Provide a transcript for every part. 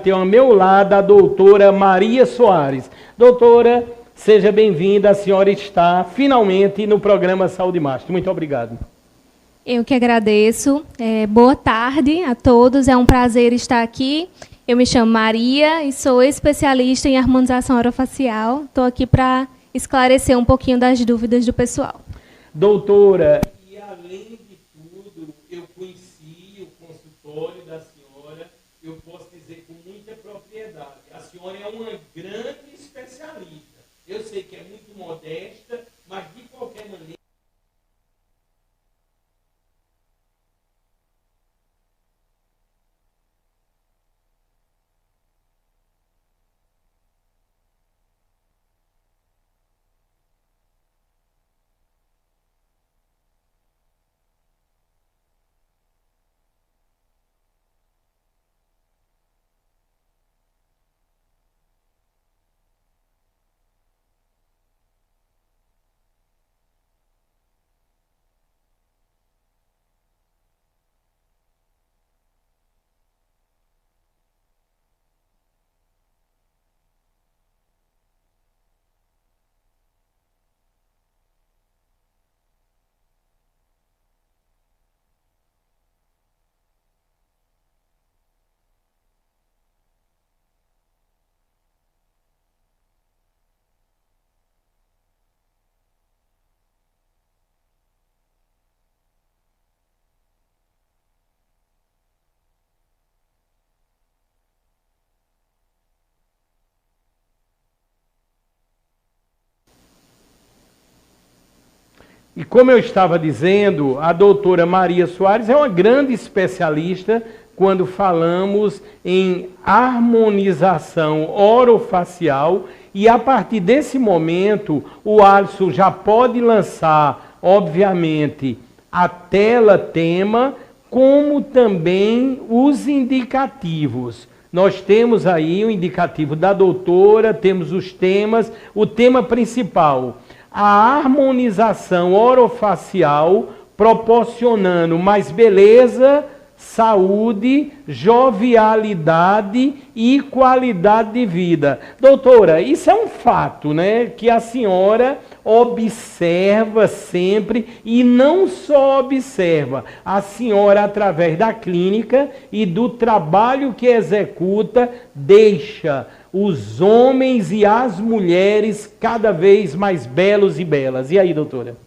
ter ao meu lado a doutora Maria Soares. Doutora, seja bem-vinda, a senhora está finalmente no programa Saúde Master. Muito obrigado. Eu que agradeço. Boa tarde a todos, é um prazer estar aqui. Eu me chamo Maria e sou especialista em harmonização orofacial. Estou aqui para esclarecer um pouquinho das dúvidas do pessoal. Doutora, e além de tudo, eu conheci o consultório da senhora, eu posso dizer com muita propriedade. A senhora é uma grande especialista. Eu sei que é muito modesta, mas de qualquer maneira... E como eu estava dizendo, a doutora Maria Soares é uma grande especialista quando falamos em harmonização orofacial, e a partir desse momento o Alisson já pode lançar, obviamente, a tela tema, como também os indicativos. Nós temos aí o indicativo da doutora, temos os temas, o tema principal: a harmonização orofacial, proporcionando mais beleza, saúde, jovialidade e qualidade de vida. Doutora, isso é um fato, né? Que a senhora observa sempre, e não só observa, a senhora, através da clínica e do trabalho que executa, deixa os homens e as mulheres cada vez mais belos e belas. E aí, doutora?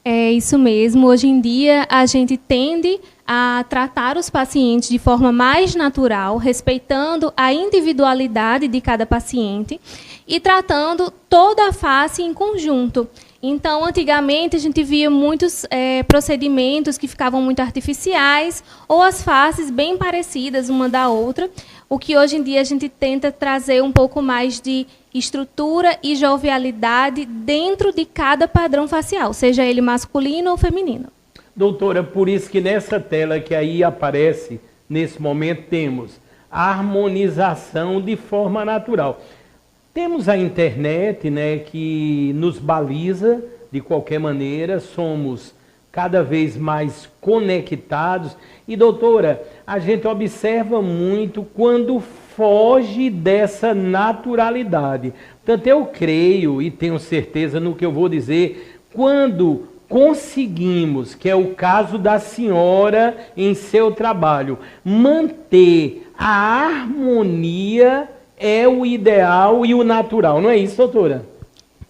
É isso mesmo. Hoje em dia, a gente tende a tratar os pacientes de forma mais natural, respeitando a individualidade de cada paciente e tratando toda a face em conjunto. Então, antigamente, a gente via muitos procedimentos que ficavam muito artificiais ou as faces bem parecidas uma da outra, o que hoje em dia a gente tenta trazer um pouco mais de estrutura e jovialidade dentro de cada padrão facial, seja ele masculino ou feminino. Doutora, por isso que nessa tela que aí aparece, nesse momento, temos a harmonização de forma natural. Temos a internet, né, que nos baliza de qualquer maneira, somos cada vez mais conectados. E, doutora, a gente observa muito quando foge dessa naturalidade. Portanto, eu creio e tenho certeza no que eu vou dizer, quando conseguimos, que é o caso da senhora em seu trabalho, manter a harmonia, é o ideal e o natural, não é isso, doutora?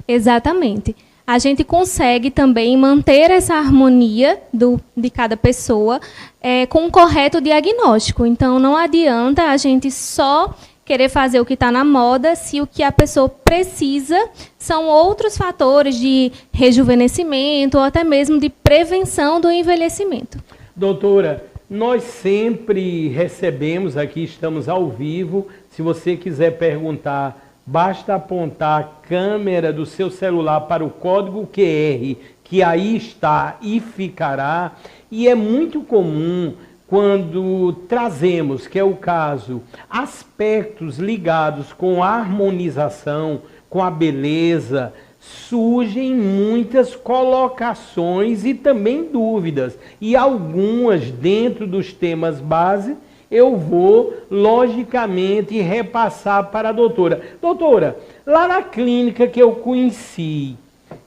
Exatamente. A gente consegue também manter essa harmonia de cada pessoa com um correto diagnóstico. Então, não adianta a gente só querer fazer o que está na moda se o que a pessoa precisa são outros fatores de rejuvenescimento ou até mesmo de prevenção do envelhecimento. Doutora, nós sempre recebemos aqui, estamos ao vivo. Se você quiser perguntar, basta apontar a câmera do seu celular para o código QR, que aí está e ficará. E é muito comum, quando trazemos, que é o caso, aspectos ligados com a harmonização, com a beleza, surgem muitas colocações e também dúvidas. E algumas dentro dos temas base eu vou, logicamente, repassar para a doutora. Doutora, lá na clínica que eu conheci,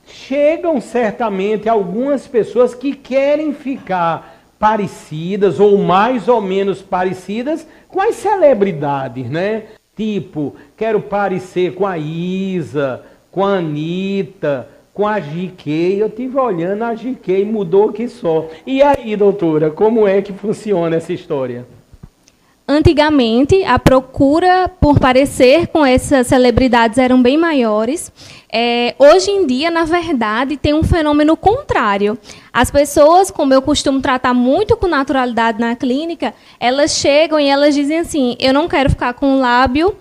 chegam certamente algumas pessoas que querem ficar parecidas ou mais ou menos parecidas com as celebridades, né? Tipo, quero parecer com a Isa, com a Anitta, com a GK. Eu estive olhando, a GK mudou que só. E aí, doutora, como é que funciona essa história? Antigamente, a procura por parecer com essas celebridades eram bem maiores. Hoje em dia, na verdade, tem um fenômeno contrário. As pessoas, como eu costumo tratar muito com naturalidade na clínica, elas chegam e elas dizem assim, eu não quero ficar com o lábio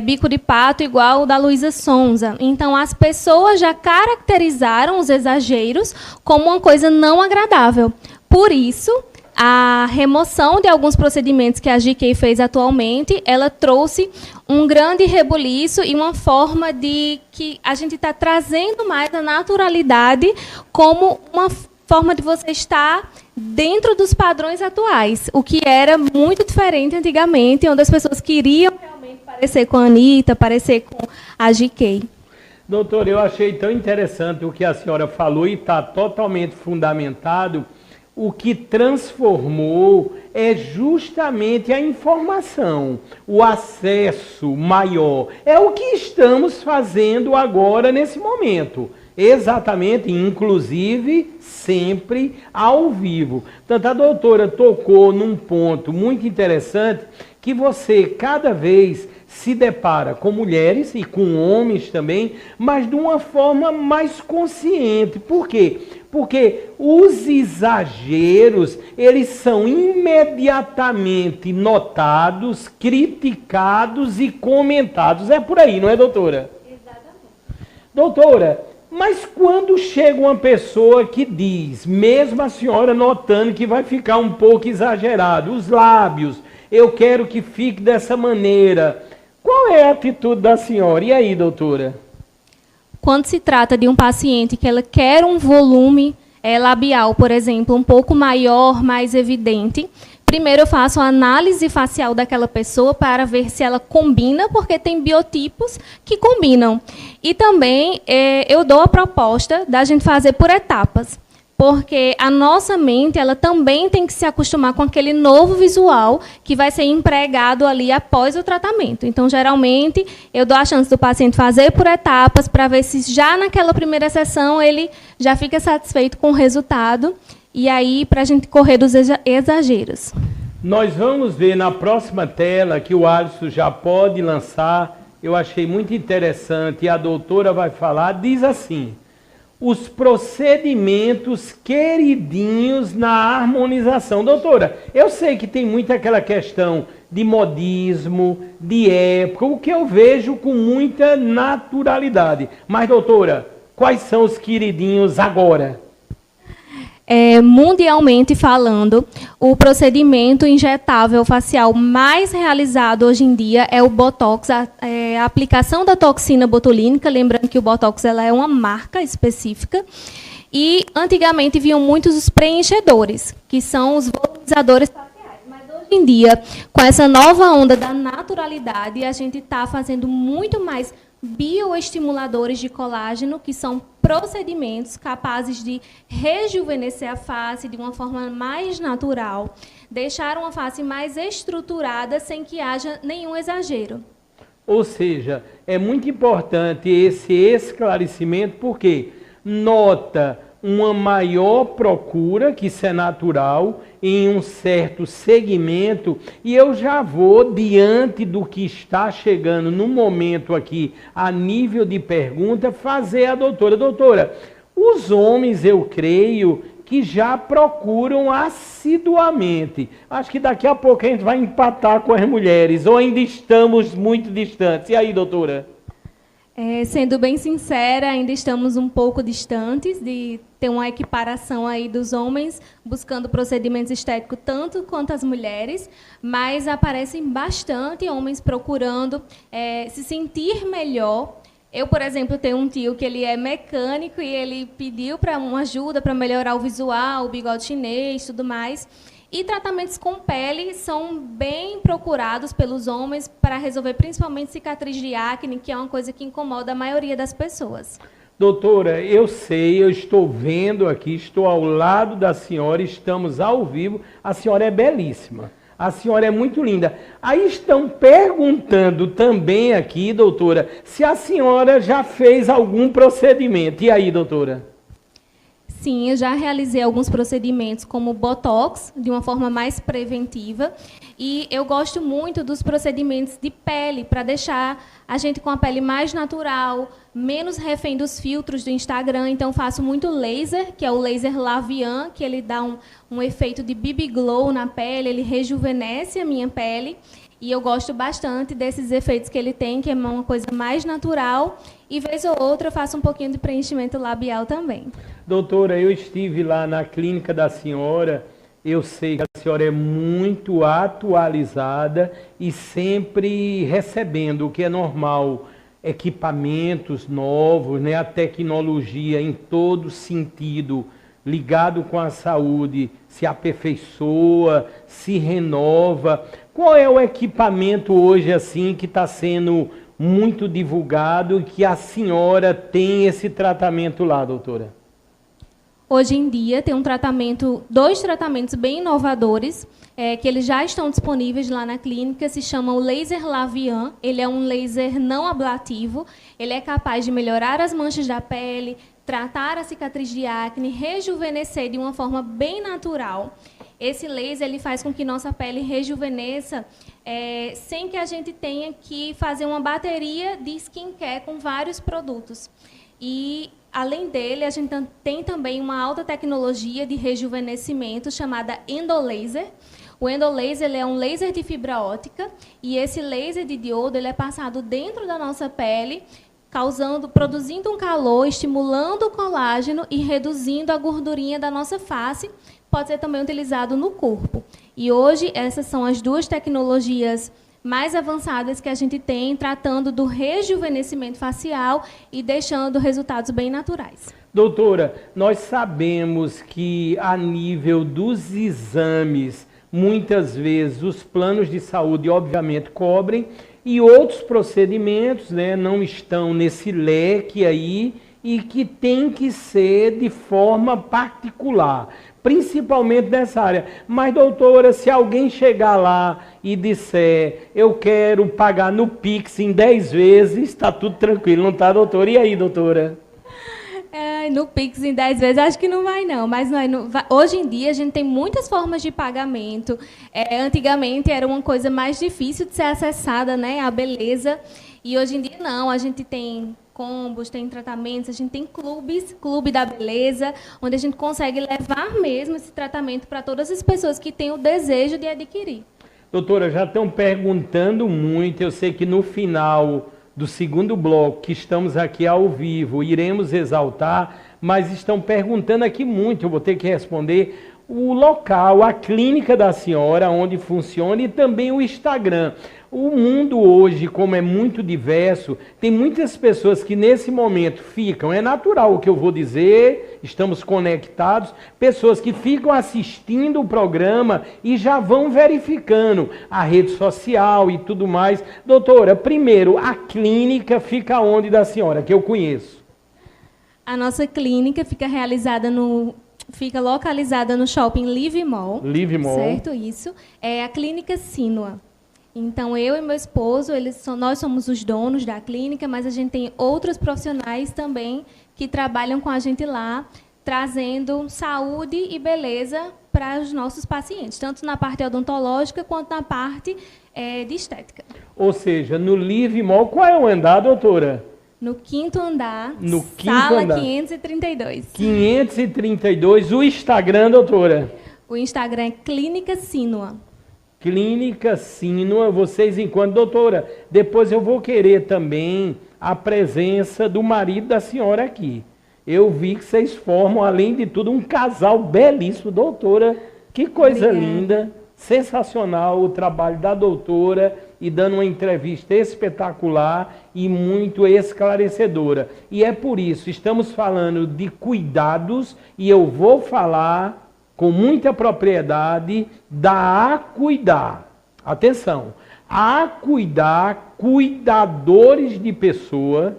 bico de pato igual o da Luísa Sonza. Então, as pessoas já caracterizaram os exageros como uma coisa não agradável. Por isso, a remoção de alguns procedimentos que a GK fez atualmente, ela trouxe um grande rebuliço e uma forma de que a gente está trazendo mais a naturalidade como uma forma de você estar dentro dos padrões atuais, o que era muito diferente antigamente, onde as pessoas queriam realmente parecer com a Anitta, parecer com a GK. Doutor, eu achei tão interessante o que a senhora falou e está totalmente fundamentado. O que transformou é justamente a informação, o acesso maior. É o que estamos fazendo agora nesse momento. Exatamente, inclusive, sempre ao vivo. Portanto, a doutora tocou num ponto muito interessante, que você cada vez se depara com mulheres e com homens também, mas de uma forma mais consciente. Por quê? Porque os exageros, eles são imediatamente notados, criticados e comentados. É por aí, não é, doutora? Exatamente. Doutora, mas quando chega uma pessoa que diz, mesmo a senhora notando que vai ficar um pouco exagerado, os lábios, eu quero que fique dessa maneira, qual é a atitude da senhora? E aí, doutora? Quando se trata de um paciente que ela quer um volume labial, por exemplo, um pouco maior, mais evidente, primeiro eu faço a análise facial daquela pessoa para ver se ela combina, porque tem biotipos que combinam. E também eu dou a proposta da gente fazer por etapas. Porque a nossa mente, ela também tem que se acostumar com aquele novo visual que vai ser empregado ali após o tratamento. Então, geralmente, eu dou a chance do paciente fazer por etapas para ver se já naquela primeira sessão ele já fica satisfeito com o resultado e aí para a gente correr dos exageros. Nós vamos ver na próxima tela que o Alisson já pode lançar. Eu achei muito interessante e a doutora vai falar, diz assim: os procedimentos queridinhos na harmonização. Doutora, eu sei que tem muito aquela questão de modismo, de época, o que eu vejo com muita naturalidade. Mas, doutora, quais são os queridinhos agora? Mundialmente falando, o procedimento injetável facial mais realizado hoje em dia é o Botox, a aplicação da toxina botulínica, lembrando que o Botox ela é uma marca específica, e antigamente vinham muitos os preenchedores, que são os volumizadores faciais, mas hoje em dia, com essa nova onda da naturalidade, a gente está fazendo muito mais bioestimuladores de colágeno, que são procedimentos capazes de rejuvenescer a face de uma forma mais natural, deixar uma face mais estruturada sem que haja nenhum exagero. Ou seja, é muito importante esse esclarecimento, porque nota uma maior procura, que isso é natural, em um certo segmento, e eu já vou, diante do que está chegando no momento aqui, a nível de pergunta, fazer a doutora. Doutora, os homens, eu creio, que já procuram assiduamente. Acho que daqui a pouco a gente vai empatar com as mulheres, ou ainda estamos muito distantes. E aí, doutora? Sendo bem sincera, ainda estamos um pouco distantes de ter uma equiparação aí dos homens buscando procedimentos estéticos tanto quanto as mulheres, mas aparecem bastante homens procurando se sentir melhor. Eu, por exemplo, tenho um tio que ele é mecânico e ele pediu para uma ajuda para melhorar o visual, o bigode chinês, tudo mais. E tratamentos com pele são bem procurados pelos homens para resolver principalmente cicatriz de acne, que é uma coisa que incomoda a maioria das pessoas. Doutora, eu sei, eu estou vendo aqui, estou ao lado da senhora, estamos ao vivo, a senhora é belíssima, a senhora é muito linda. Aí estão perguntando também aqui, doutora, se a senhora já fez algum procedimento. E aí, doutora? Sim, eu já realizei alguns procedimentos como Botox, de uma forma mais preventiva, e eu gosto muito dos procedimentos de pele, para deixar a gente com a pele mais natural, menos refém dos filtros do Instagram. Então, faço muito laser, que é o laser Lavian, que ele dá um efeito de BB Glow na pele, ele rejuvenesce a minha pele. E eu gosto bastante desses efeitos que ele tem, que é uma coisa mais natural. E, vez ou outra, eu faço um pouquinho de preenchimento labial também. Doutora, eu estive lá na clínica da senhora, eu sei que a senhora é muito atualizada e sempre recebendo, o que é normal, equipamentos novos, né? A tecnologia em todo sentido, ligado com a saúde, se aperfeiçoa, se renova. Qual é o equipamento hoje assim que está sendo muito divulgado e que a senhora tem esse tratamento lá, doutora? Hoje em dia tem dois tratamentos bem inovadores, que eles já estão disponíveis lá na clínica, se chama o laser Lavian. Ele é um laser não ablativo, ele é capaz de melhorar as manchas da pele, tratar a cicatriz de acne, rejuvenescer de uma forma bem natural. Esse laser ele faz com que nossa pele rejuvenesça sem que a gente tenha que fazer uma bateria de skincare com vários produtos. E, além dele, a gente tem também uma alta tecnologia de rejuvenescimento chamada endolaser. O endolaser ele é um laser de fibra ótica e esse laser de diodo ele é passado dentro da nossa pele, produzindo um calor, estimulando o colágeno e reduzindo a gordurinha da nossa face. Pode ser também utilizado no corpo. E hoje essas são as duas tecnologias mais avançadas que a gente tem, tratando do rejuvenescimento facial e deixando resultados bem naturais. Doutora, nós sabemos que a nível dos exames, muitas vezes os planos de saúde, obviamente, cobrem, e outros procedimentos, né, não estão nesse leque aí, e que tem que ser de forma particular, principalmente nessa área. Mas, doutora, se alguém chegar lá e disser, eu quero pagar no Pix em 10 vezes, está tudo tranquilo, não está, doutora? E aí, doutora? No Pix em 10 vezes, acho que não vai, não. Mas hoje em dia, a gente tem muitas formas de pagamento. Antigamente, era uma coisa mais difícil de ser acessada, né, a beleza. E hoje em dia, não. A gente tem combos, tem tratamentos, a gente tem clube da beleza, onde a gente consegue levar mesmo esse tratamento para todas as pessoas que têm o desejo de adquirir. Doutora, já estão perguntando muito, eu sei que no final do segundo bloco, que estamos aqui ao vivo, iremos exaltar, mas estão perguntando aqui muito, eu vou ter que responder o local, a clínica da senhora, onde funciona, e também o Instagram. O mundo hoje, como é muito diverso, tem muitas pessoas que nesse momento ficam, é natural o que eu vou dizer, estamos conectados, pessoas que ficam assistindo o programa e já vão verificando a rede social e tudo mais. Doutora, primeiro, a clínica fica onde da senhora, que eu conheço? A nossa clínica fica localizada no shopping Live Mall. Live Mall. Certo, isso. É a clínica Sinua. Então, eu e meu esposo, nós somos os donos da clínica, mas a gente tem outros profissionais também que trabalham com a gente lá, trazendo saúde e beleza para os nossos pacientes, tanto na parte odontológica quanto na parte de estética. Ou seja, no Live Mall, qual é o andar, doutora? No quinto andar, sala andar. 532. 532, o Instagram, doutora? O Instagram é Clínica Sinua. Clínica Sinua, vocês enquanto doutora, depois eu vou querer também a presença do marido da senhora aqui. Eu vi que vocês formam, além de tudo, um casal belíssimo, doutora. Que coisa linda, sensacional o trabalho da doutora e dando uma entrevista espetacular e muito esclarecedora. E é por isso, estamos falando de cuidados e eu vou falar com muita propriedade da Acuidar. Atenção, Acuidar, cuidadores de pessoa,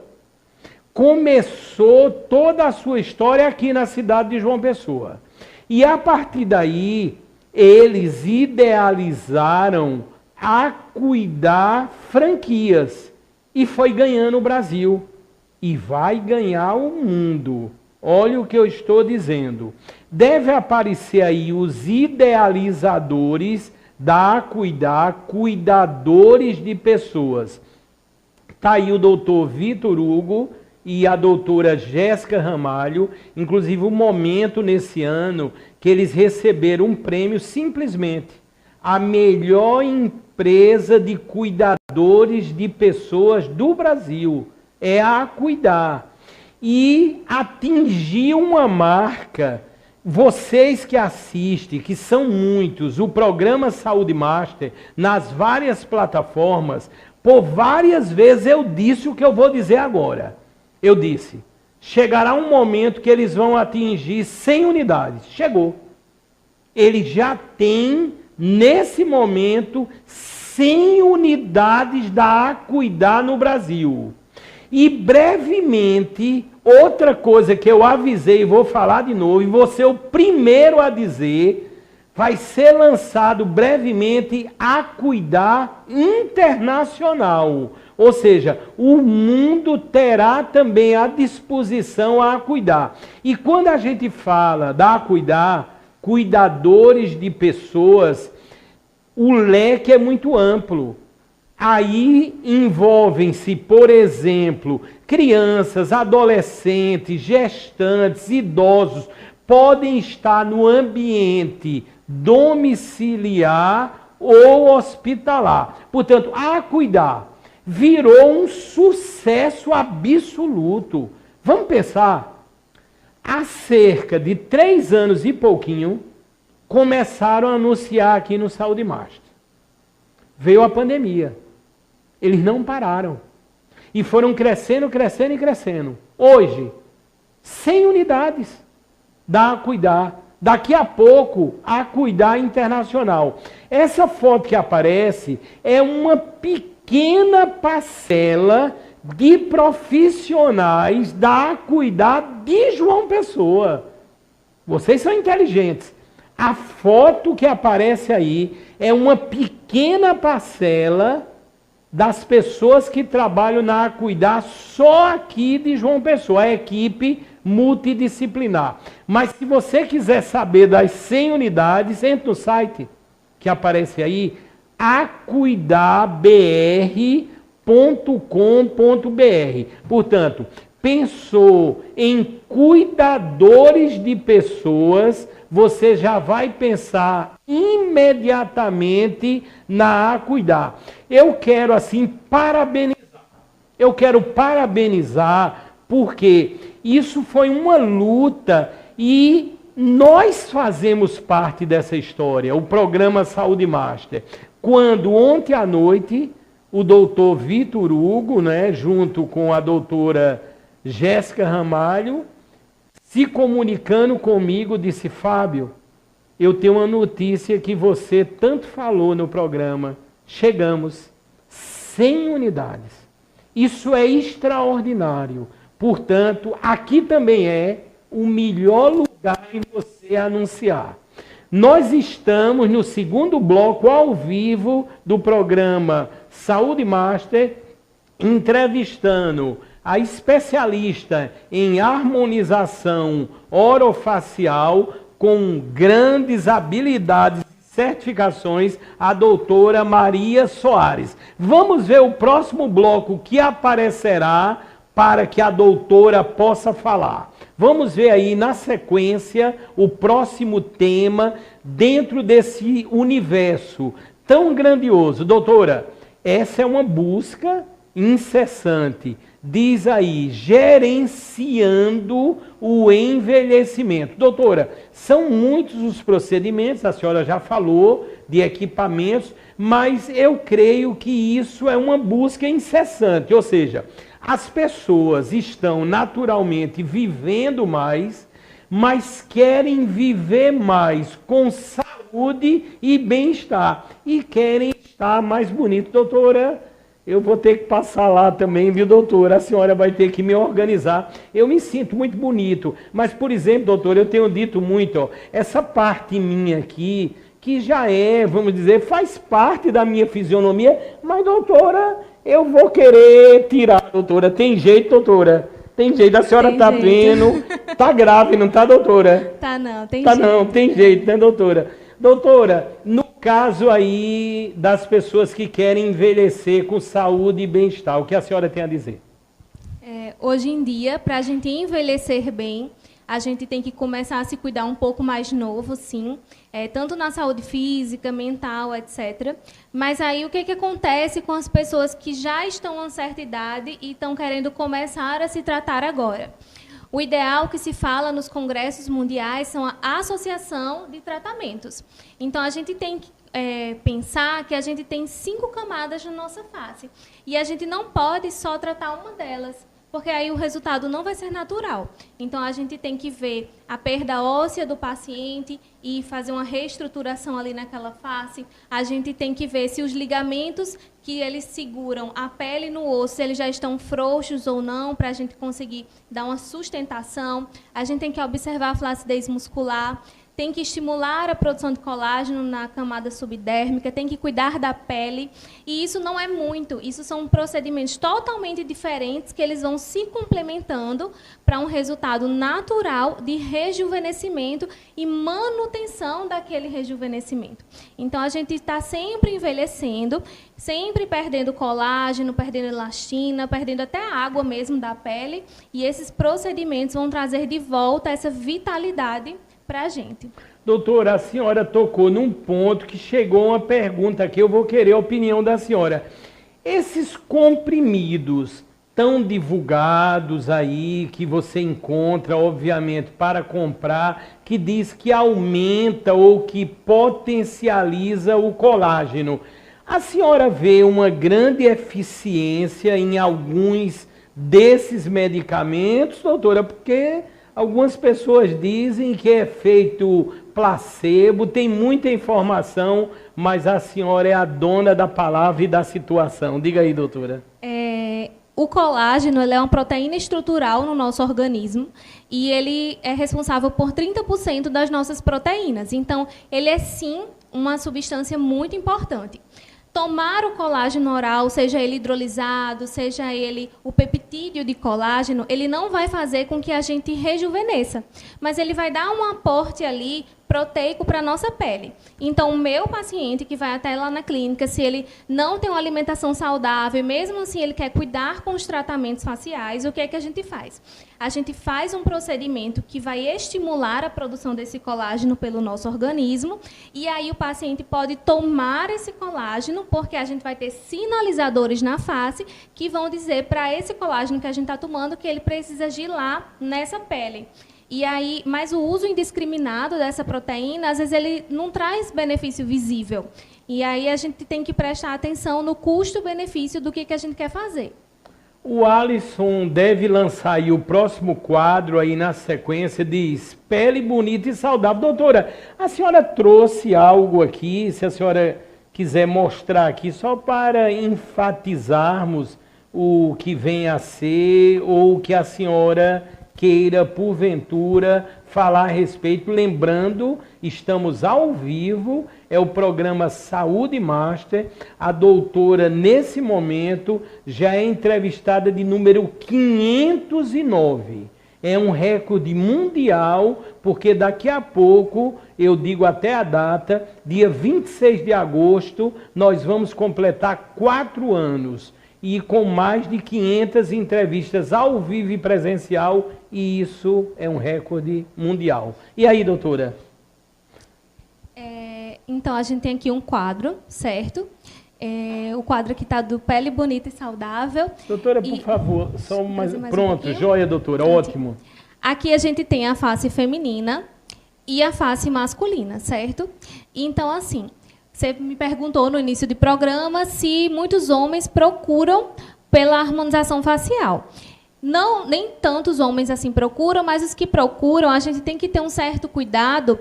começou toda a sua história aqui na cidade de João Pessoa. E a partir daí, eles idealizaram Acuidar franquias e foi ganhando o Brasil e vai ganhar o mundo. Olha o que eu estou dizendo. Deve aparecer aí os idealizadores da Acuidar, cuidadores de pessoas. Está aí o doutor Vitor Hugo e a doutora Jéssica Ramalho, inclusive o momento nesse ano que eles receberam um prêmio simplesmente a melhor empresa de cuidadores de pessoas do Brasil. É a Acuidar. E atingiu uma marca. Vocês que assistem, que são muitos, o programa Saúde Master, nas várias plataformas, por várias vezes eu disse o que eu vou dizer agora. Eu disse, chegará um momento que eles vão atingir 100 unidades. Chegou. Eles já têm, nesse momento, 100 unidades da Acuidar no Brasil. E brevemente, outra coisa que eu avisei e vou falar de novo, e vou ser o primeiro a dizer, vai ser lançado brevemente Acuidar Internacional. Ou seja, o mundo terá também à disposição a Acuidar. E quando a gente fala da Acuidar, cuidadores de pessoas, o leque é muito amplo. Aí envolvem-se, por exemplo, crianças, adolescentes, gestantes, idosos, podem estar no ambiente domiciliar ou hospitalar. Portanto, a Acuidar virou um sucesso absoluto. Vamos pensar, há cerca de 3 anos e pouquinho, começaram a anunciar aqui no Saúde Master. Veio a pandemia. Eles não pararam. E foram crescendo, crescendo e crescendo. Hoje, 100 unidades da Acuidar. Daqui a pouco, a Acuidar Internacional. Essa foto que aparece é uma pequena parcela de profissionais da Acuidar de João Pessoa. Vocês são inteligentes. A foto que aparece aí é uma pequena parcela das pessoas que trabalham na Acuidar só aqui de João Pessoa, a equipe multidisciplinar. Mas se você quiser saber das 100 unidades, entre no site que aparece aí, acuidarbr.com.br. Portanto, pensou em cuidadores de pessoas, você já vai pensar imediatamente na Acuidar. Eu quero assim parabenizar. Eu quero parabenizar porque isso foi uma luta e nós fazemos parte dessa história, o programa Saúde Master. Quando ontem à noite o doutor Vitor Hugo, né, junto com a doutora Jéssica Ramalho, se comunicando comigo, disse: Fábio, eu tenho uma notícia que você tanto falou no programa. Chegamos 100 unidades. Isso é extraordinário. Portanto, aqui também é o melhor lugar em você anunciar. Nós estamos no segundo bloco ao vivo do programa Saúde Master, entrevistando a especialista em harmonização orofacial com grandes habilidades e certificações, a doutora Maria Soares. Vamos ver o próximo bloco que aparecerá para que a doutora possa falar. Vamos ver aí na sequência o próximo tema dentro desse universo tão grandioso. Doutora, essa é uma busca incessante. Diz aí, gerenciando o envelhecimento. Doutora, são muitos os procedimentos, a senhora já falou de equipamentos, mas eu creio que isso é uma busca incessante, ou seja, as pessoas estão naturalmente vivendo mais, mas querem viver mais com saúde e bem-estar. E querem estar mais bonito. Doutora, eu vou ter que passar lá também, viu, doutora? A senhora vai ter que me organizar. Eu me sinto muito bonito. Mas, por exemplo, doutora, eu tenho dito muito, ó, essa parte minha aqui, que já é, vamos dizer, faz parte da minha fisionomia, mas, doutora, eu vou querer tirar, doutora. Tem jeito, doutora? Tem jeito, a senhora está vendo, está grave, não está, doutora? Tá não, tem tá jeito. Não, tem jeito, né, doutora? Doutora, no caso aí das pessoas que querem envelhecer com saúde e bem-estar, o que a senhora tem a dizer? Hoje em dia, para a gente envelhecer bem, a gente tem que começar a se cuidar um pouco mais novo, sim, tanto na saúde física, mental, etc. Mas aí o que acontece com as pessoas que já estão a certa idade e estão querendo começar a se tratar agora? O ideal que se fala nos congressos mundiais são a associação de tratamentos. Então, a gente tem que pensar que a gente tem 5 camadas na nossa face. E a gente não pode só tratar uma delas, porque aí o resultado não vai ser natural. Então, a gente tem que ver a perda óssea do paciente e fazer uma reestruturação ali naquela face. A gente tem que ver se os ligamentos que eles seguram a pele no osso, se eles já estão frouxos ou não, para a gente conseguir dar uma sustentação. A gente tem que observar a flacidez muscular. Tem que estimular a produção de colágeno na camada subdérmica, tem que cuidar da pele. E isso não é muito, isso são procedimentos totalmente diferentes que eles vão se complementando para um resultado natural de rejuvenescimento e manutenção daquele rejuvenescimento. Então, a gente está sempre envelhecendo, sempre perdendo colágeno, perdendo elastina, perdendo até a água mesmo da pele. E esses procedimentos vão trazer de volta essa vitalidade para a gente. Doutora, a senhora tocou num ponto que chegou uma pergunta aqui, eu vou querer a opinião da senhora. Esses comprimidos tão divulgados aí, que você encontra, obviamente, para comprar, que diz que aumenta ou que potencializa o colágeno. A senhora vê uma grande eficiência em alguns desses medicamentos, doutora? Porque algumas pessoas dizem que é feito placebo, tem muita informação, mas a senhora é a dona da palavra e da situação. Diga aí, doutora. O colágeno ele é uma proteína estrutural no nosso organismo e ele é responsável por 30% das nossas proteínas. Então, ele é, sim, uma substância muito importante. Tomar o colágeno oral, seja ele hidrolisado, seja ele o peptídeo de colágeno, ele não vai fazer com que a gente rejuvenesça, mas ele vai dar um aporte ali proteico para a nossa pele. Então, o meu paciente que vai até lá na clínica, se ele não tem uma alimentação saudável, mesmo assim ele quer cuidar com os tratamentos faciais, o que é que a gente faz? A gente faz um procedimento que vai estimular a produção desse colágeno pelo nosso organismo, e aí o paciente pode tomar esse colágeno, porque a gente vai ter sinalizadores na face que vão dizer para esse colágeno que a gente está tomando que ele precisa agir lá nessa pele. E aí, mas o uso indiscriminado dessa proteína, às vezes ele não traz benefício visível. E aí a gente tem que prestar atenção no custo-benefício do que a gente quer fazer. O Alisson deve lançar aí o próximo quadro aí na sequência, diz Pele Bonita e Saudável. Doutora, a senhora trouxe algo aqui, se a senhora quiser mostrar aqui, só para enfatizarmos o que vem a ser ou o que a senhora queira, porventura, falar a respeito. Lembrando, estamos ao vivo, é o programa Saúde Master. A doutora, nesse momento, já é entrevistada de número 509. É um recorde mundial, porque daqui a pouco, eu digo até a data, dia 26 de agosto, nós vamos completar 4 anos. E com mais de 500 entrevistas ao vivo e presencial, e isso é um recorde mundial. E aí, doutora? Então, a gente tem aqui um quadro, certo? O quadro aqui está do Pele Bonita e Saudável. Doutora, por favor, só mais pronto, joia, doutora, ótimo. Aqui a gente tem a face feminina e a face masculina, certo? Então, assim, você me perguntou no início do programa se muitos homens procuram pela harmonização facial. Não, nem tantos homens assim procuram, mas os que procuram, a gente tem que ter um certo cuidado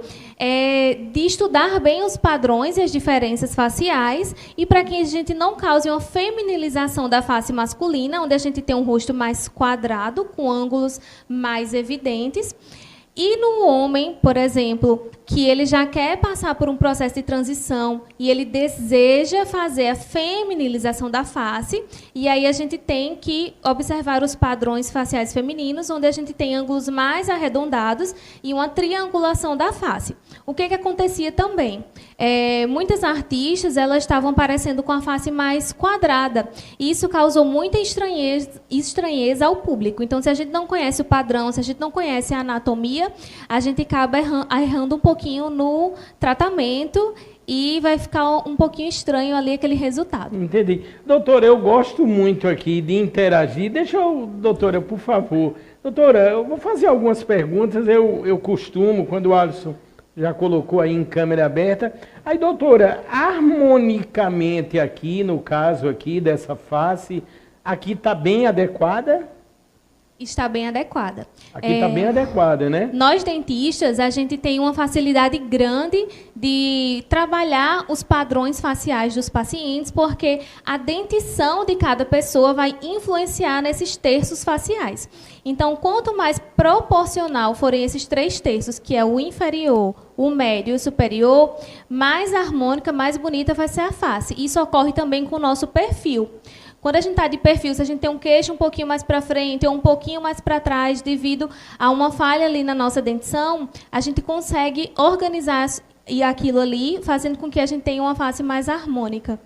de estudar bem os padrões e as diferenças faciais, e para que a gente não cause uma feminilização da face masculina, onde a gente tem um rosto mais quadrado, com ângulos mais evidentes. E no homem, por exemplo, que ele já quer passar por um processo de transição e ele deseja fazer a feminilização da face, e aí a gente tem que observar os padrões faciais femininos, onde a gente tem ângulos mais arredondados e uma triangulação da face. O que acontecia também? Muitas artistas elas estavam aparecendo com a face mais quadrada, e isso causou muita estranheza ao público. Então, se a gente não conhece o padrão, se a gente não conhece a anatomia, a gente acaba errando um pouquinho no tratamento e vai ficar um pouquinho estranho ali aquele resultado. Entendi. Doutora, eu gosto muito aqui de interagir. Doutora, por favor. Doutora, eu vou fazer algumas perguntas. Eu costumo, quando o Alisson já colocou aí em câmera aberta. Aí, doutora, harmonicamente aqui, no caso aqui dessa face, aqui está bem adequada? Está bem adequada. Aqui está bem adequada, né? Nós, dentistas, a gente tem uma facilidade grande de trabalhar os padrões faciais dos pacientes, porque a dentição de cada pessoa vai influenciar nesses terços faciais. Então, quanto mais proporcional forem esses 3 terços, que é o inferior, o médio e o superior, mais harmônica, mais bonita vai ser a face. Isso ocorre também com o nosso perfil. Quando a gente está de perfil, se a gente tem um queixo um pouquinho mais para frente ou um pouquinho mais para trás, devido a uma falha ali na nossa dentição, a gente consegue organizar aquilo ali, fazendo com que a gente tenha uma face mais harmônica.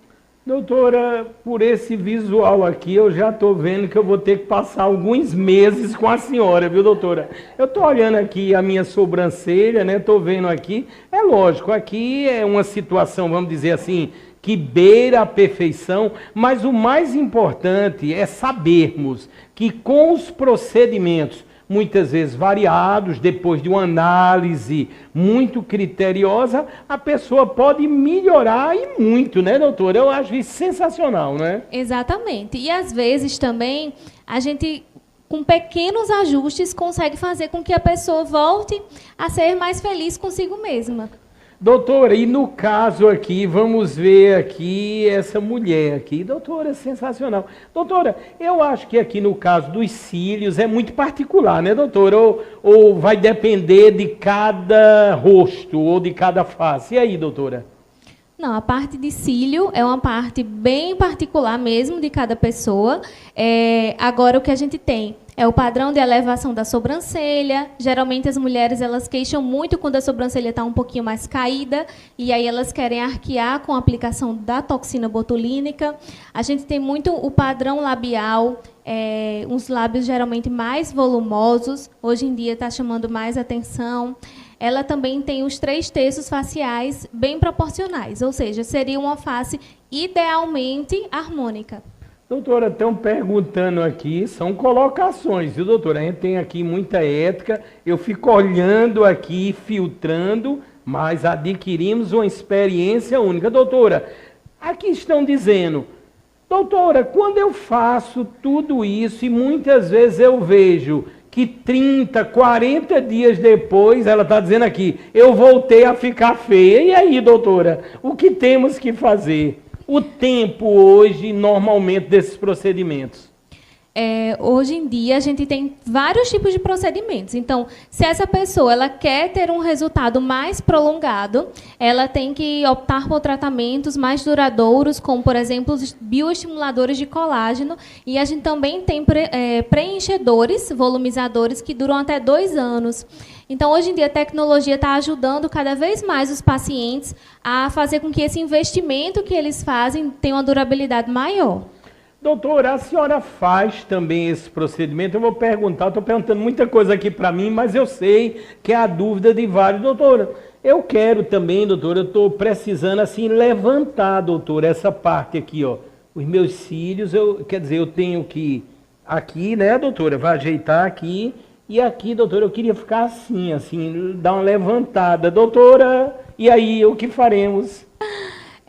Doutora, por esse visual aqui, eu já estou vendo que eu vou ter que passar alguns meses com a senhora, viu, doutora? Eu estou olhando aqui a minha sobrancelha, né? Estou vendo aqui. É lógico, aqui é uma situação, vamos dizer assim, que beira a perfeição, mas o mais importante é sabermos que com os procedimentos, muitas vezes variados, depois de uma análise muito criteriosa, a pessoa pode melhorar e muito, né, doutora? Eu acho isso sensacional, né? Exatamente. E às vezes também a gente, com pequenos ajustes, consegue fazer com que a pessoa volte a ser mais feliz consigo mesma. Doutora, e no caso aqui, vamos ver aqui essa mulher aqui. Doutora, sensacional. Doutora, eu acho que aqui no caso dos cílios é muito particular, né, doutora? Ou vai depender de cada rosto ou de cada face. E aí, doutora? Não, a parte de cílio é uma parte bem particular mesmo de cada pessoa. Agora, o que a gente tem é o padrão de elevação da sobrancelha. Geralmente, as mulheres elas queixam muito quando a sobrancelha está um pouquinho mais caída, e aí elas querem arquear com a aplicação da toxina botulínica. A gente tem muito o padrão labial, uns lábios geralmente mais volumosos. Hoje em dia está chamando mais atenção. Ela também tem os 3 terços faciais bem proporcionais, ou seja, seria uma face idealmente harmônica. Doutora, estão perguntando aqui, são colocações, viu, doutora? A gente tem aqui muita ética, eu fico olhando aqui, filtrando, mas adquirimos uma experiência única. Doutora, aqui estão dizendo, doutora, quando eu faço tudo isso e muitas vezes eu vejo que 30, 40 dias depois, ela está dizendo aqui, eu voltei a ficar feia. E aí, doutora, o que temos que fazer? O tempo hoje, normalmente, desses procedimentos? Hoje em dia, a gente tem vários tipos de procedimentos. Então, se essa pessoa ela quer ter um resultado mais prolongado, ela tem que optar por tratamentos mais duradouros, como, por exemplo, os bioestimuladores de colágeno. E a gente também tem preenchedores, volumizadores, que duram até 2 anos. Então, hoje em dia, a tecnologia está ajudando cada vez mais os pacientes a fazer com que esse investimento que eles fazem tenha uma durabilidade maior. Doutora, a senhora faz também esse procedimento? Eu vou perguntar, estou perguntando muita coisa aqui para mim, mas eu sei que é a dúvida de vários. Doutora, eu quero também, doutora, eu estou precisando assim levantar, doutora, essa parte aqui, ó. Os meus cílios, quer dizer, eu tenho que, aqui, né, doutora, vai ajeitar aqui, e aqui, doutora, eu queria ficar assim, dar uma levantada. Doutora, e aí, o que faremos?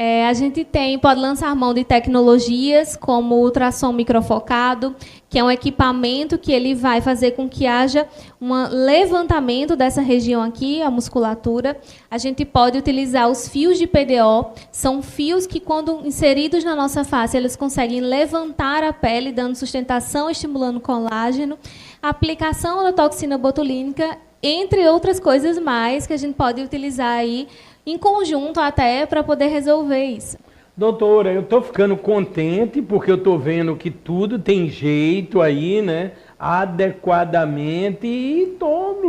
A gente pode lançar mão de tecnologias como o ultrassom microfocado, que é um equipamento que ele vai fazer com que haja um levantamento dessa região aqui, a musculatura. A gente pode utilizar os fios de PDO, são fios que, quando inseridos na nossa face, eles conseguem levantar a pele, dando sustentação, estimulando colágeno. A aplicação da toxina botulínica, entre outras coisas mais, que a gente pode utilizar aí em conjunto até para poder resolver isso. Doutora, eu estou ficando contente porque eu estou vendo que tudo tem jeito aí, né? Adequadamente, e estou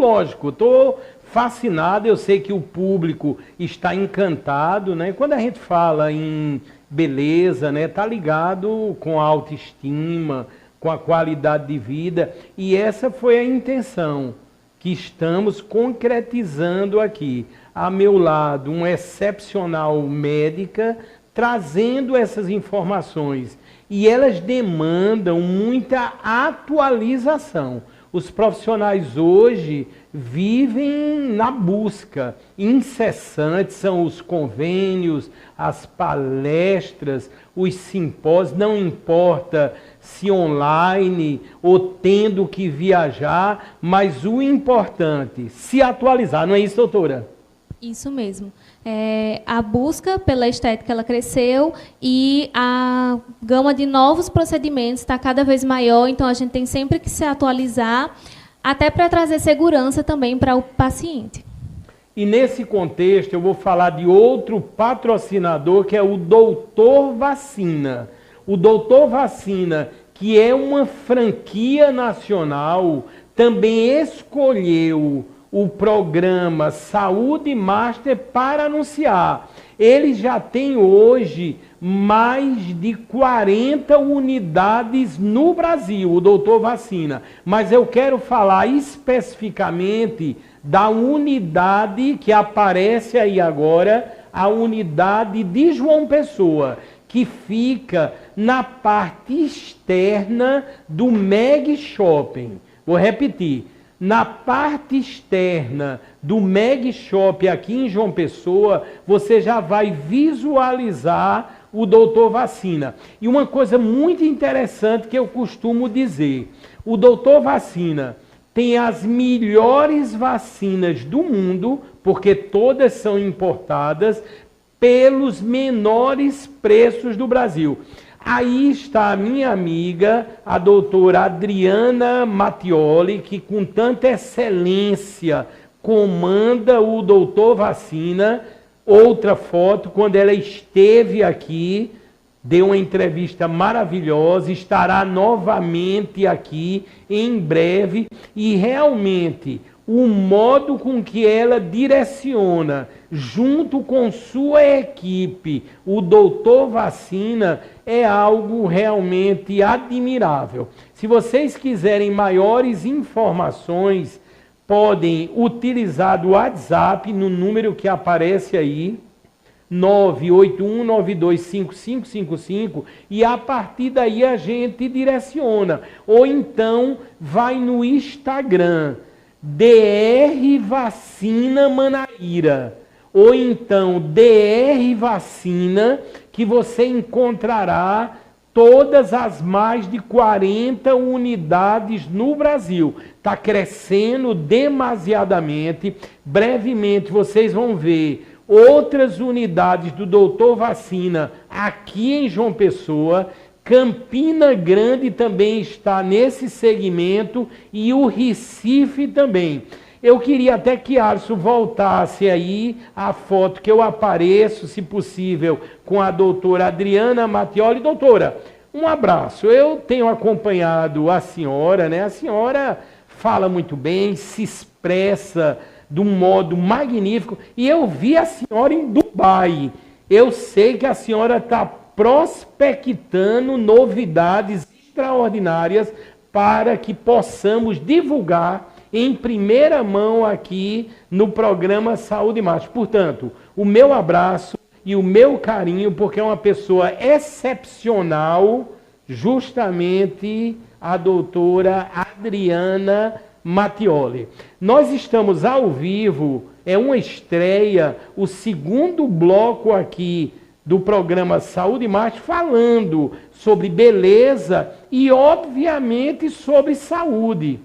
fascinado. Eu sei que o público está encantado, né? Quando a gente fala em beleza, né? Tá ligado com a autoestima, com a qualidade de vida, e essa foi a intenção que estamos concretizando aqui. A meu lado, uma excepcional médica, trazendo essas informações. E elas demandam muita atualização. Os profissionais hoje vivem na busca incessante, são os convênios, as palestras, os simpósios, não importa se online ou tendo que viajar, mas o importante, se atualizar, não é isso, doutora? Isso mesmo. A busca pela estética ela cresceu e a gama de novos procedimentos está cada vez maior, então a gente tem sempre que se atualizar, até para trazer segurança também para o paciente. E nesse contexto eu vou falar de outro patrocinador, que é o Doutor Vacina. O Doutor Vacina, que é uma franquia nacional, também escolheu o programa Saúde Master para anunciar. Ele já tem hoje mais de 40 unidades no Brasil, o Doutor Vacina. Mas eu quero falar especificamente da unidade que aparece aí agora, a unidade de João Pessoa, que fica na parte externa do Meg Shopping. Vou repetir. Na parte externa do Meg Shop aqui em João Pessoa, você já vai visualizar o Doutor Vacina. E uma coisa muito interessante que eu costumo dizer, o Doutor Vacina tem as melhores vacinas do mundo, porque todas são importadas, pelos menores preços do Brasil. Aí está a minha amiga, a doutora Adriana Mattioli, que com tanta excelência comanda o Doutor Vacina. Outra foto, quando ela esteve aqui, deu uma entrevista maravilhosa, estará novamente aqui em breve. E realmente, o modo com que ela direciona, junto com sua equipe, o Doutor Vacina, é algo realmente admirável. Se vocês quiserem maiores informações, podem utilizar o WhatsApp no número que aparece aí, 981925555, e a partir daí a gente direciona. Ou então vai no Instagram, DR Vacina Manaíra, ou então DR Vacina, que você encontrará todas as mais de 40 unidades no Brasil. Está crescendo demasiadamente. Brevemente vocês vão ver outras unidades do Doutor Vacina aqui em João Pessoa. Campina Grande também está nesse segmento e o Recife também. Eu queria até que Arço voltasse aí a foto que eu apareço, se possível, com a doutora Adriana Mattioli. Doutora, um abraço. Eu tenho acompanhado a senhora, né? A senhora fala muito bem, se expressa de um modo magnífico. E eu vi a senhora em Dubai. Eu sei que a senhora está prospectando novidades extraordinárias para que possamos divulgar em primeira mão aqui no programa Saúde Master. Portanto, o meu abraço e o meu carinho, porque é uma pessoa excepcional, justamente a doutora Adriana Mattioli. Nós estamos ao vivo, é uma estreia, o segundo bloco aqui do programa Saúde Marte, falando sobre beleza e, obviamente, sobre saúde.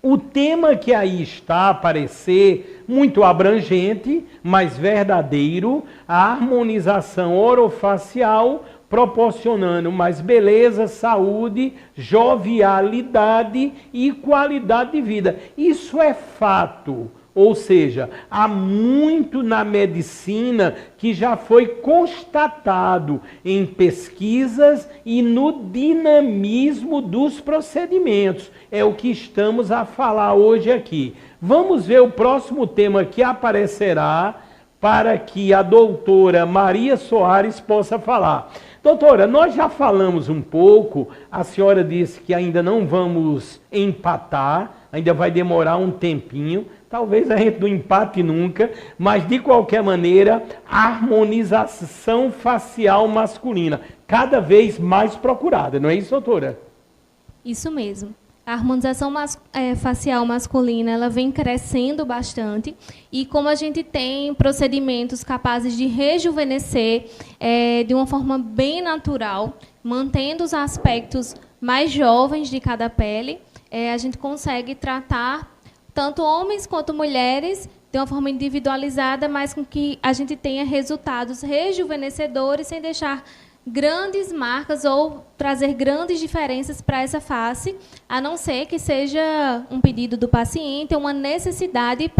O tema que aí está a aparecer, muito abrangente, mas verdadeiro, a harmonização orofacial, proporcionando mais beleza, saúde, jovialidade e qualidade de vida. Isso é fato. Ou seja, há muito na medicina que já foi constatado em pesquisas e no dinamismo dos procedimentos. É o que estamos a falar hoje aqui. Vamos ver o próximo tema que aparecerá para que a doutora Maria Soares possa falar. Doutora, nós já falamos um pouco, a senhora disse que ainda não vamos empatar, ainda vai demorar um tempinho, talvez a gente não empate nunca, mas de qualquer maneira, a harmonização facial masculina, cada vez mais procurada, não é isso, doutora? Isso mesmo. A harmonização facial masculina, ela vem crescendo bastante e como a gente tem procedimentos capazes de rejuvenescer de uma forma bem natural, mantendo os aspectos mais jovens de cada pele, a gente consegue tratar tanto homens quanto mulheres de uma forma individualizada, mas com que a gente tenha resultados rejuvenescedores sem deixar grandes marcas ou trazer grandes diferenças para essa face, a não ser que seja um pedido do paciente ou uma necessidade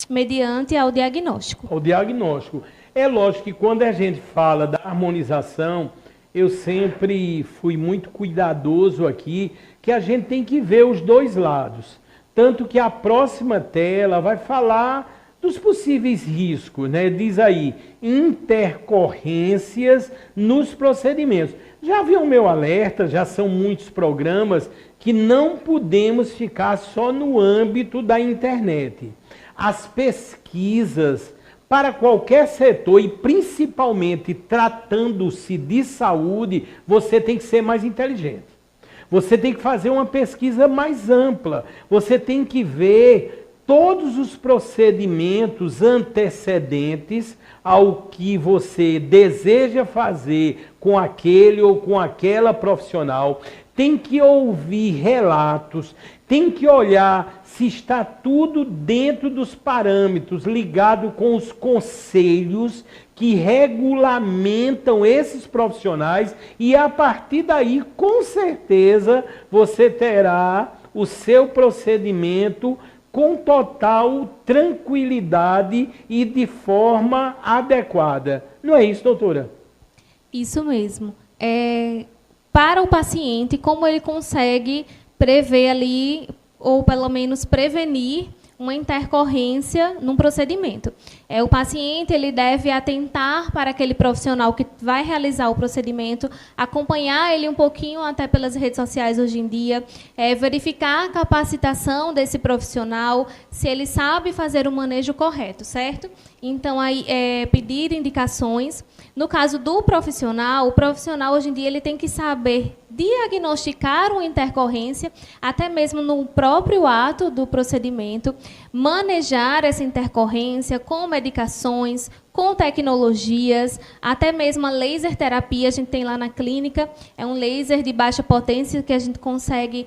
mediante ao diagnóstico. O diagnóstico. É lógico que quando a gente fala da harmonização, eu sempre fui muito cuidadoso aqui, que a gente tem que ver os dois lados. Tanto que a próxima tela vai falar dos possíveis riscos, né? Diz aí, intercorrências nos procedimentos. Já viu o meu alerta, já são muitos programas que não podemos ficar só no âmbito da internet. As pesquisas para qualquer setor e principalmente tratando-se de saúde, você tem que ser mais inteligente. Você tem que fazer uma pesquisa mais ampla. Você tem que ver todos os procedimentos antecedentes ao que você deseja fazer com aquele ou com aquela profissional. Tem que ouvir relatos, tem que olhar se está tudo dentro dos parâmetros, ligado com os conselhos que regulamentam esses profissionais e a partir daí, com certeza, você terá o seu procedimento com total tranquilidade e de forma adequada. Não é isso, doutora? Isso mesmo. Para o paciente, como ele consegue prever ali, ou pelo menos prevenir, uma intercorrência num procedimento. O paciente ele deve atentar para aquele profissional que vai realizar o procedimento, acompanhar ele um pouquinho até pelas redes sociais hoje em dia, verificar a capacitação desse profissional, se ele sabe fazer o manejo correto, certo? Então, aí, pedir indicações. No caso do profissional, o profissional hoje em dia ele tem que saber diagnosticar uma intercorrência, até mesmo no próprio ato do procedimento, manejar essa intercorrência com medicações, com tecnologias, até mesmo a laser terapia, a gente tem lá na clínica, é um laser de baixa potência que a gente consegue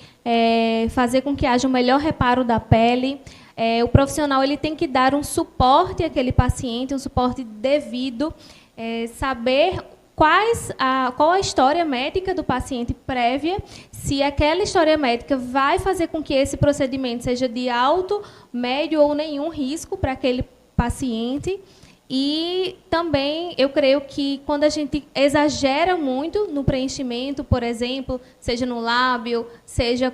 fazer com que haja um melhor reparo da pele. O profissional ele tem que dar um suporte àquele paciente, um suporte devido, saber qual a história médica do paciente prévia, se aquela história médica vai fazer com que esse procedimento seja de alto, médio ou nenhum risco para aquele paciente. E também eu creio que quando a gente exagera muito no preenchimento, por exemplo, seja no lábio, seja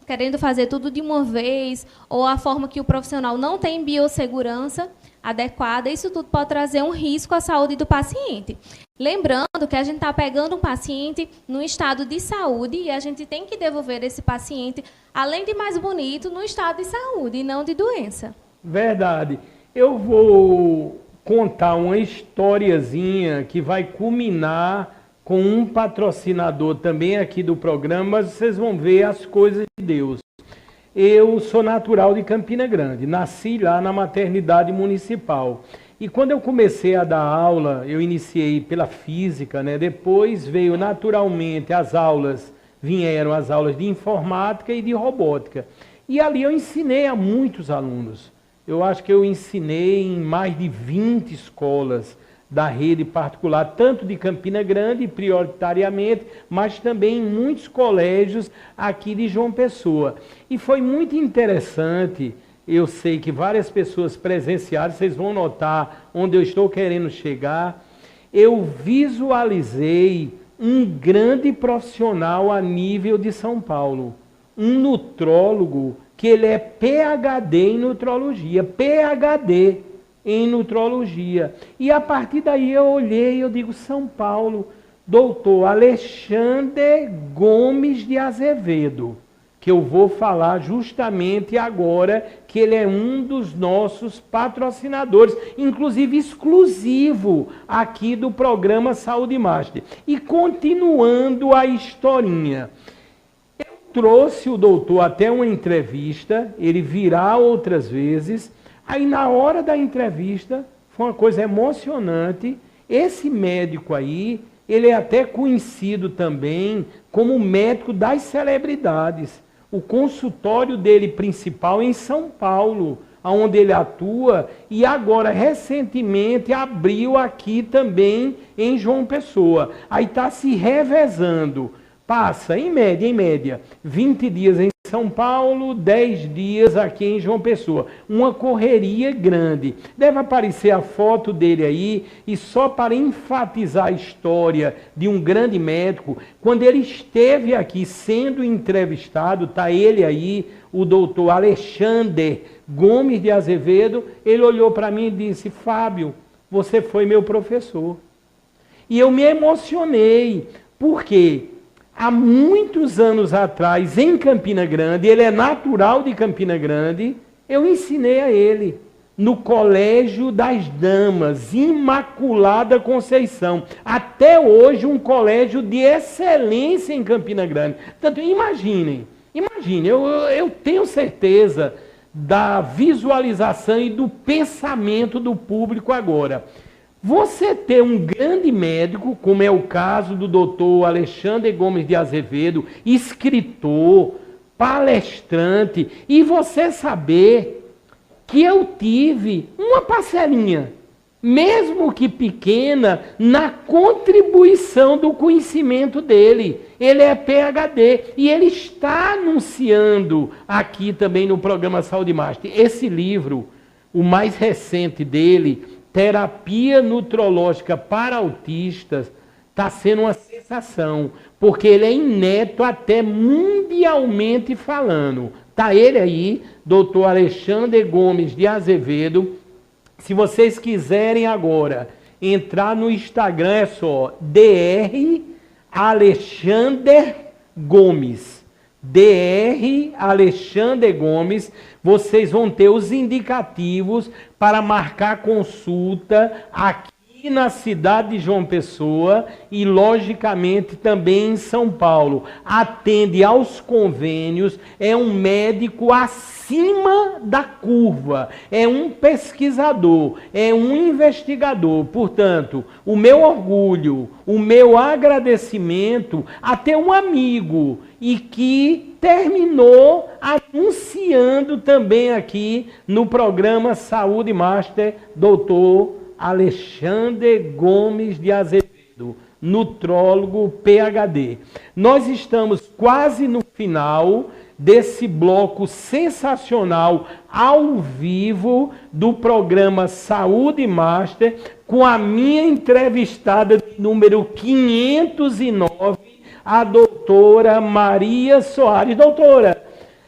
querendo fazer tudo de uma vez, ou a forma que o profissional não tem biossegurança adequada, isso tudo pode trazer um risco à saúde do paciente. Lembrando que a gente está pegando um paciente no estado de saúde e a gente tem que devolver esse paciente, além de mais bonito, no estado de saúde e não de doença. Verdade. Eu vou contar uma historiazinha que vai culminar com um patrocinador também aqui do programa, mas vocês vão ver as coisas de Deus. Eu sou natural de Campina Grande, nasci lá na maternidade municipal. E quando eu comecei a dar aula, eu iniciei pela física, né? Depois veio naturalmente vieram as aulas de informática e de robótica. E ali eu ensinei a muitos alunos. Eu acho que eu ensinei em mais de 20 escolas da rede particular, tanto de Campina Grande, prioritariamente, mas também em muitos colégios aqui de João Pessoa. E foi muito interessante, eu sei que várias pessoas presenciaram, vocês vão notar onde eu estou querendo chegar. Eu visualizei um grande profissional a nível de São Paulo, um nutrólogo que ele é PhD em nutrologia, PhD em nutrologia. E a partir daí eu olhei e eu digo, São Paulo, doutor Alexandre Gomes de Azevedo, que eu vou falar justamente agora, que ele é um dos nossos patrocinadores, inclusive exclusivo aqui do programa Saúde Master. E continuando a historinha, eu trouxe o doutor até uma entrevista, ele virá outras vezes. Aí na hora da entrevista, foi uma coisa emocionante, esse médico aí, ele é até conhecido também como médico das celebridades. O consultório dele principal é em São Paulo, onde ele atua, e agora recentemente abriu aqui também em João Pessoa. Aí está se revezando. Passa, em média, 20 dias em São Paulo, 10 dias aqui em João Pessoa. Uma correria grande. Deve aparecer a foto dele aí, e só para enfatizar a história de um grande médico, quando ele esteve aqui sendo entrevistado, está ele aí, o doutor Alexandre Gomes de Azevedo, ele olhou para mim e disse, Fábio, você foi meu professor. E eu me emocionei, porque há muitos anos atrás, em Campina Grande, ele é natural de Campina Grande, eu ensinei a ele, no Colégio das Damas, Imaculada Conceição. Até hoje, um colégio de excelência em Campina Grande. Portanto, imagine, eu tenho certeza da visualização e do pensamento do público agora. Você ter um grande médico, como é o caso do doutor Alexandre Gomes de Azevedo, escritor, palestrante, e você saber que eu tive uma parcelinha, mesmo que pequena, na contribuição do conhecimento dele. Ele é PhD e ele está anunciando aqui também no programa Saúde Master. Esse livro, o mais recente dele, Terapia Nutrológica para Autistas, está sendo uma sensação, porque ele é inédito até mundialmente falando. Está ele aí, doutor Alexandre Gomes de Azevedo. Se vocês quiserem agora entrar no Instagram, é só Dr. Alexandre Gomes. Dr. Alexandre Gomes, vocês vão ter os indicativos para marcar consulta aqui na cidade de João Pessoa e, logicamente, também em São Paulo. Atende aos convênios, é um médico acima da curva, é um pesquisador, é um investigador. Portanto, o meu orgulho, o meu agradecimento a ter um amigo e que terminou anunciando também aqui no programa Saúde Master, doutor Alexandre Gomes de Azevedo, nutrólogo PhD. Nós estamos quase no final desse bloco sensacional ao vivo do programa Saúde Master, com a minha entrevistada número 509, a doutora Maria Soares. Doutora,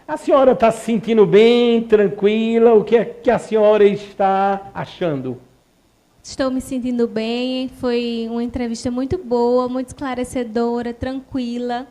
a senhora está se sentindo bem, tranquila? O que é que a senhora está achando? Estou me sentindo bem, foi uma entrevista muito boa, muito esclarecedora, tranquila.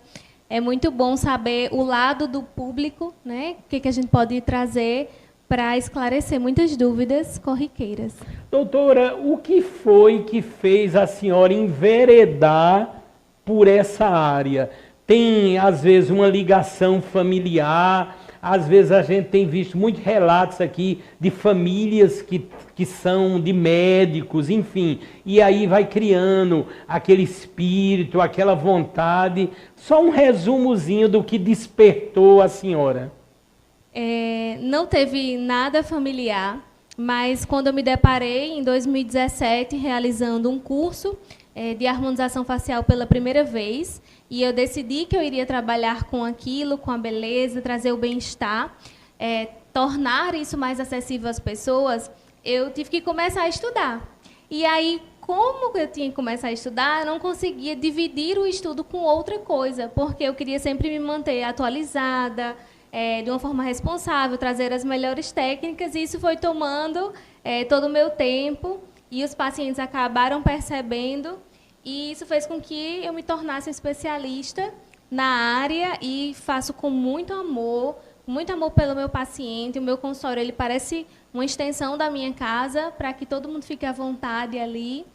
É muito bom saber o lado do público, né? O que a gente pode trazer para esclarecer muitas dúvidas corriqueiras. Doutora, o que foi que fez a senhora enveredar por essa área? Tem, às vezes, uma ligação familiar, às vezes a gente tem visto muitos relatos aqui de famílias que são de médicos, enfim, e aí vai criando aquele espírito, aquela vontade. Só um resumozinho do que despertou a senhora. Não teve nada familiar, mas quando eu me deparei em 2017 realizando um curso de harmonização facial pela primeira vez, e eu decidi que eu iria trabalhar com aquilo, com a beleza, trazer o bem-estar, tornar isso mais acessível às pessoas, eu tive que começar a estudar. E aí, como eu tinha que começar a estudar, eu não conseguia dividir o estudo com outra coisa, porque eu queria sempre me manter atualizada, de uma forma responsável, trazer as melhores técnicas, e isso foi tomando todo o meu tempo, e os pacientes acabaram percebendo, e isso fez com que eu me tornasse especialista na área, e faço com muito amor pelo meu paciente. O meu consultório, ele parece uma extensão da minha casa, para que todo mundo fique à vontade ali,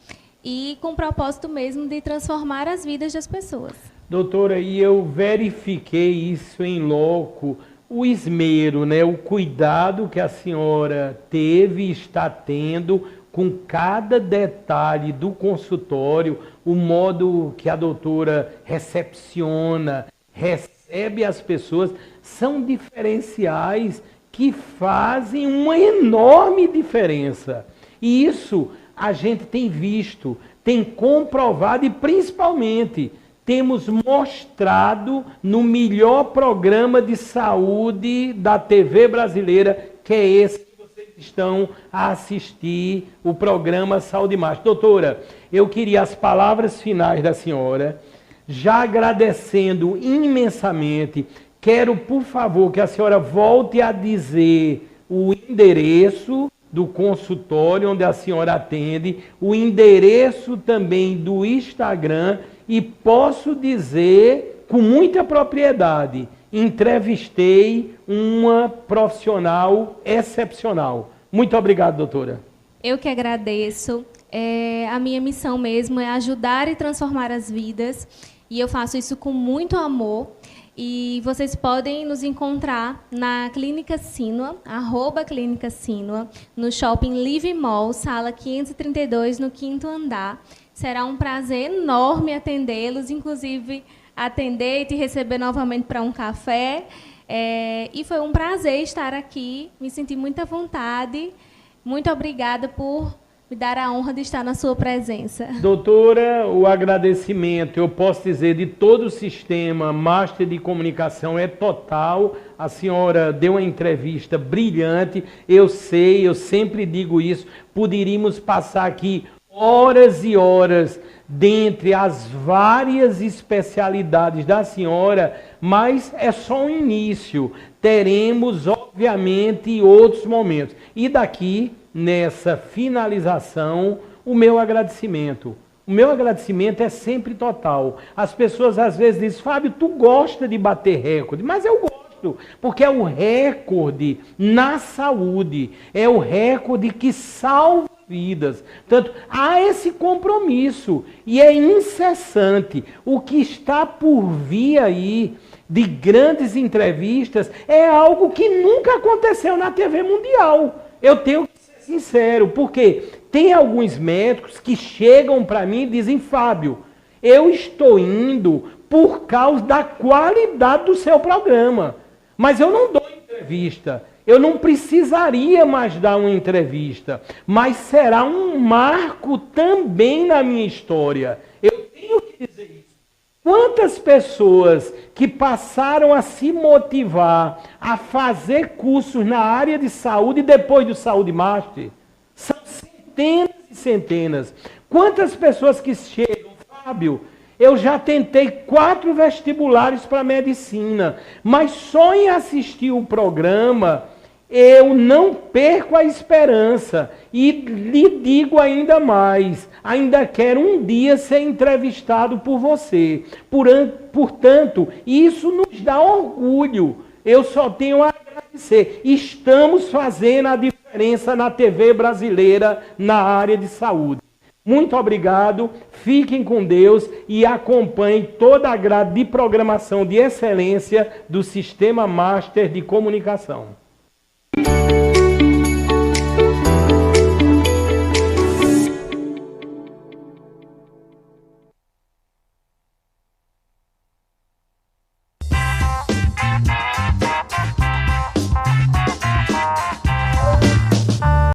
e com o propósito mesmo de transformar as vidas das pessoas. Doutora, e eu verifiquei isso em loco, o esmero, né, o cuidado que a senhora teve e está tendo com cada detalhe do consultório, o modo que a doutora recepciona, recebe as pessoas, são diferenciais que fazem uma enorme diferença. E isso a gente tem visto, tem comprovado, e principalmente temos mostrado no melhor programa de saúde da TV brasileira, que é esse que vocês estão a assistir, o programa Saúde Mais. Doutora, eu queria as palavras finais da senhora, já agradecendo imensamente. Quero, por favor, que a senhora volte a dizer o endereço do consultório onde a senhora atende, o endereço também do Instagram, e posso dizer com muita propriedade, entrevistei uma profissional excepcional. Muito obrigado, doutora. Eu que agradeço. A minha missão mesmo é ajudar e transformar as vidas, e eu faço isso com muito amor. E vocês podem nos encontrar na Clínica Sínua, @Clínica Sínua, no Shopping Live Mall, sala 532, no 5º andar. Será um prazer enorme atendê-los, inclusive atender e te receber novamente para um café. E foi um prazer estar aqui, me senti muita vontade. Muito obrigada por me dar a honra de estar na sua presença. Doutora, o agradecimento, eu posso dizer, de todo o sistema Master de Comunicação é total. A senhora deu uma entrevista brilhante, eu sei, eu sempre digo isso, poderíamos passar aqui horas e horas dentre as várias especialidades da senhora, mas é só um início. Teremos, obviamente, outros momentos. E daqui, nessa finalização, o meu agradecimento. O meu agradecimento é sempre total. As pessoas às vezes dizem, Fábio, tu gosta de bater recorde, mas eu gosto, porque é o recorde na saúde, é o recorde que salva vidas. Portanto, há esse compromisso e é incessante. O que está por vir aí de grandes entrevistas é algo que nunca aconteceu na TV mundial. Eu tenho que ser sincero, porque tem alguns médicos que chegam para mim e dizem, Fábio, eu estou indo por causa da qualidade do seu programa, mas eu não dou entrevista. Eu não precisaria mais dar uma entrevista, mas será um marco também na minha história. Eu tenho que dizer isso. Quantas pessoas que passaram a se motivar a fazer cursos na área de saúde depois do Saúde Master? São centenas e centenas. Quantas pessoas que chegam, Fábio, eu já tentei 4 vestibulares para medicina, mas só em assistir o programa eu não perco a esperança. E lhe digo ainda mais, ainda quero um dia ser entrevistado por você. Portanto, isso nos dá orgulho. Eu só tenho a agradecer. Estamos fazendo a diferença na TV brasileira na área de saúde. Muito obrigado. Fiquem com Deus e acompanhem toda a grade de programação de excelência do Sistema Master de Comunicação.